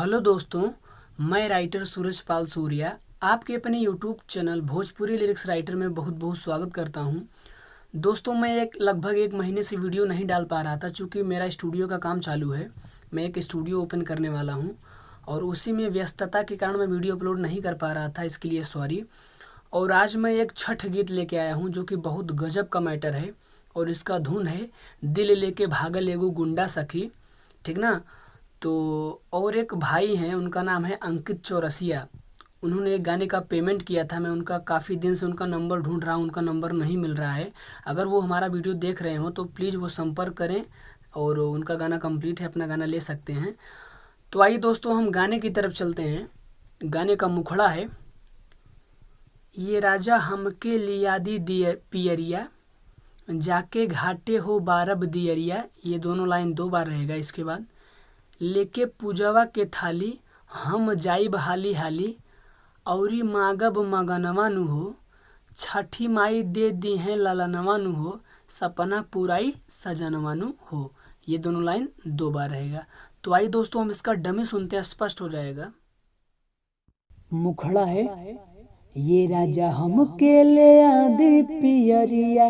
Hello दोस्तों, मैं writer सूरज पाल सूर्या आपके अपने YouTube channel Bhojpuri lyrics writer में बहुत बहुत स्वागत करता हूं। दोस्तों, मैं लगभग एक महीने से वीडियो नहीं डाल पा रहा था क्योंकि मेरा स्टूडियो का काम चालू है। मैं एक स्टूडियो ओपन करने वाला हूं और उसी में व्यस्तता के कारण मैं वीडियो अपलोड नहीं कर पा रहा था, इसके लिए सॉरी। और आज मैं एक छठ गीत लेके आया हूँ जो कि बहुत गजब का मैटर है और इसका धुन है दिल लेके भागल एगो गुंडा सखी, ठीक ना। तो और एक भाई हैं, उनका नाम है अंकित चौरसिया। उन्होंने एक गाने का पेमेंट किया था। मैं उनका काफ़ी दिन से उनका नंबर ढूंढ रहा हूँ, उनका नंबर नहीं मिल रहा है। अगर वो हमारा वीडियो देख रहे हो तो प्लीज़ वो संपर्क करें और उनका गाना कंप्लीट है, अपना गाना ले सकते हैं। तो आइए दोस्तों, हम गाने की तरफ चलते हैं। गाने का मुखड़ा है, ये राजा हमके लिया दी पियरिया, जाके घाटे हो बारब दियरिया। ये दोनों लाइन 2 बार रहेगा। इसके बाद लेके पूजवा के थाली, हम जाइब हाली हाली, औरी मांगब मगनवा नु हो, छठी माई दे दी हैं ललनवा नु हो, सपना पुराई सजनवा नु हो। ये दोनों लाइन 2 बार रहेगा। तो आइए दोस्तों, हम इसका डमी सुनते हैं, स्पष्ट हो जाएगा। मुखड़ा है, ये राजा हमके ले आदि पियरिया,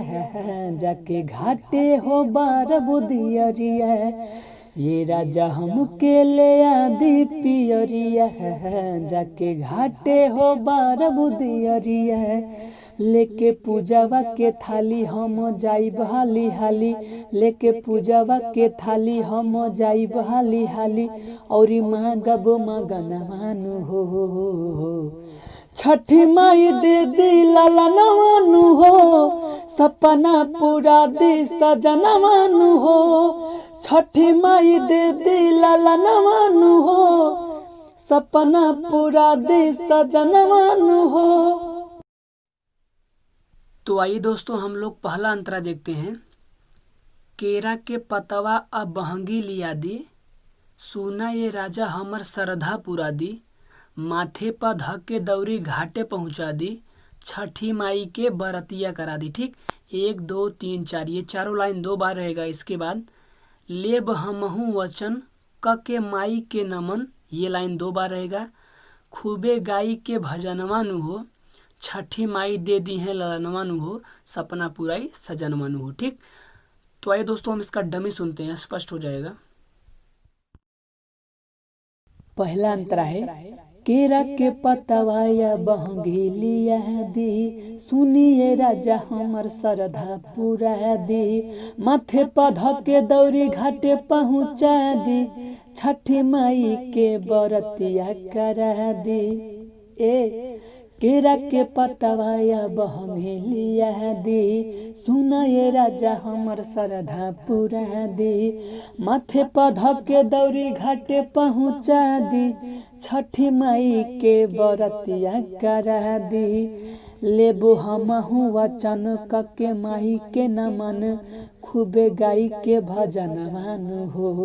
जाके घाटे हो बारब दियरिया। ये राजा हमके ले आदि पियरिया, जाके घाटे हो बारब दियरिया। लेके पूजवा के थाली हम जाइब हाली हाली, लेके पूजवा के थाली हम जाइब हाली हाली, औरी मांगब मगनवा नु हो, छठी माई दे दी ललनवा नु हो, सपना पूरा दी सजनवा नु हो, छठी माई दे दी ललनवा नु हो, सपना पूरा दी सजनवा नु हो। तो आइए दोस्तों, हम लोग पहला अंतरा देखते हैं। केरा के पतवा अब बहंगी लिया दी, सुना ये राजा हमर श्रद्धा पूरा दी, माथे पर धक के दौरी घाटे पहुंचा दी, छठी माई के बरतिया करा दी। ठीक, 1 2 3 4 ये चारों लाइन 2 बार रहेगा। इसके बाद लेब हमहू वचन क के माई के नमन, ये लाइन 2 बार रहेगा। खूबे गाई के भजनवा नु हो, छठी माई दे दी है ललनवा नु हो, सपना पुराई सजनवा नु हो। ठीक, तो आइए दोस्तों, हम इसका डमी सुनते हैं, स्पष्ट हो जाएगा। पहला अंतरा है, केरा के पतवा या बहंगी लिया दी, सुनिए राजा हमर श्रद्धा पूरा दी, माथे पर धक के दौरी घाटे पहुँचा दी, छठी माई के बरतिया करा दी। केरा के पतवा या बहंगी लिया दी, सुना ये राजा हमर श्रद्धा पूरा दी, माथे पर धक के दौरी घाटे पहुँचा दी, छठी माई के बरतिया करा दी। लेबो हमहू वचन क के माई के नमन, खूबे गाई के भजनवा नु हो,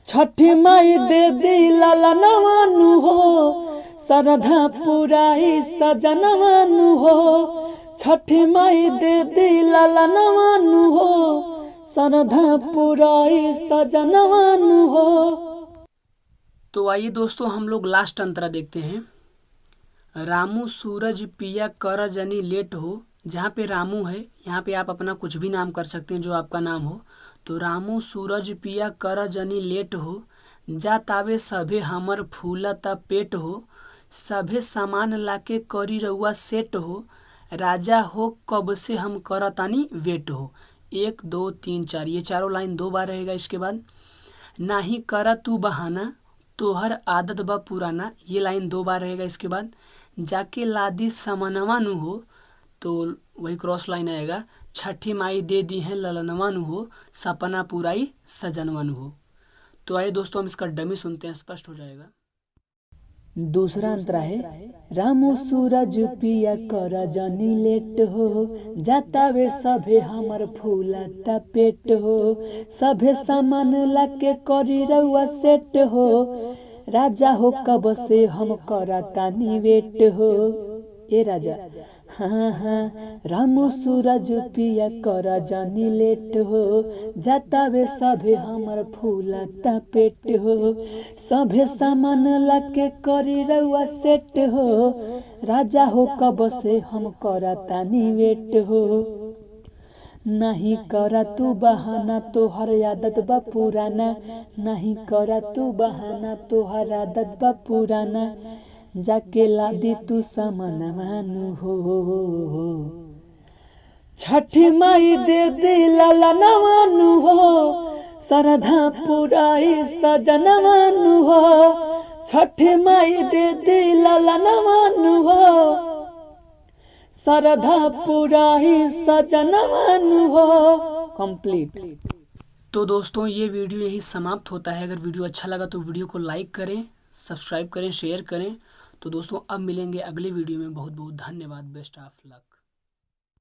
छठी माई दे दी ललनवा नु हो, श्रद्धा पुराई सजनवा नु हो, छठी माई दे दी ललनवा नु हो, श्रद्धा पुराई सजनवा नु हो। तो आइए दोस्तों, हम लोग लास्ट अंतरा देखते हैं। रामू सूरज पिया कर जनी लेट हो। जहाँ पे रामू है, यहाँ पे आप अपना कुछ भी नाम कर सकते हैं जो आपका नाम हो। तो रामू सूरज पिया कर जनी लेट हो, जा तावे सभे हमर फूलता पेट हो, सभे सामान लाके करी रउआ सेट हो, राजा हो कब से हम करतानी वेट हो। 1 2 3 4 ये चारों लाइन 2 बार रहेगा। इसके बाद नाही करा तू बहाना, तोहर आदत बा पुराना, ये लाइन 2 बार रहेगा। इसके बाद जाके लादी समनवा नु हो, तो वही क्रॉस लाइन आएगा, छठी माई दे दी है ललनवा नु हो, सपना पुराई सजनवा नु हो। तो आइए दोस्तों, हम इसका डमी सुनते हैं, स्पष्ट हो जाएगा। दूसरा अंतरा है, रामू सूरज पिया कर जनी लेट हो, जातावे सभे हमर फूलता पेट हो, सभे सामान लाके करी रउआ सेट हो, राजा हो कब से हम करतानी वेट हो। ए राजा हाँ हाँ रामू सूरज पिया कर जानी लेट हो, जातावे सभे हमर फूलता पेट हो, सभे सामान लाके करी रउआ सेट हो, राजा हो कब से हम करतानी वेट हो। नहीं करा तू बहाना तोहर आदत बा पुराना, नहीं करा तू बहाना तोहर आदत बा पुराना, जाके लादी तू सामान मानू हो। छठी माई दे दी लाला नवानू हो, सरधा पुराई सजन मानू हो। छठी माई दे दी लाला नवानू हो, सरधा पुराई सजन मानू हो। कंप्लीट। तो दोस्तों ये वीडियो यही समाप्त होता है। अगर वीडियो अच्छा लगा तो वीडियो को लाइक करें, सब्सक्राइब करें, शेयर करें। तो दोस्तों अब मिलेंगे अगले वीडियो में। बहुत बहुत धन्यवाद। Best of luck.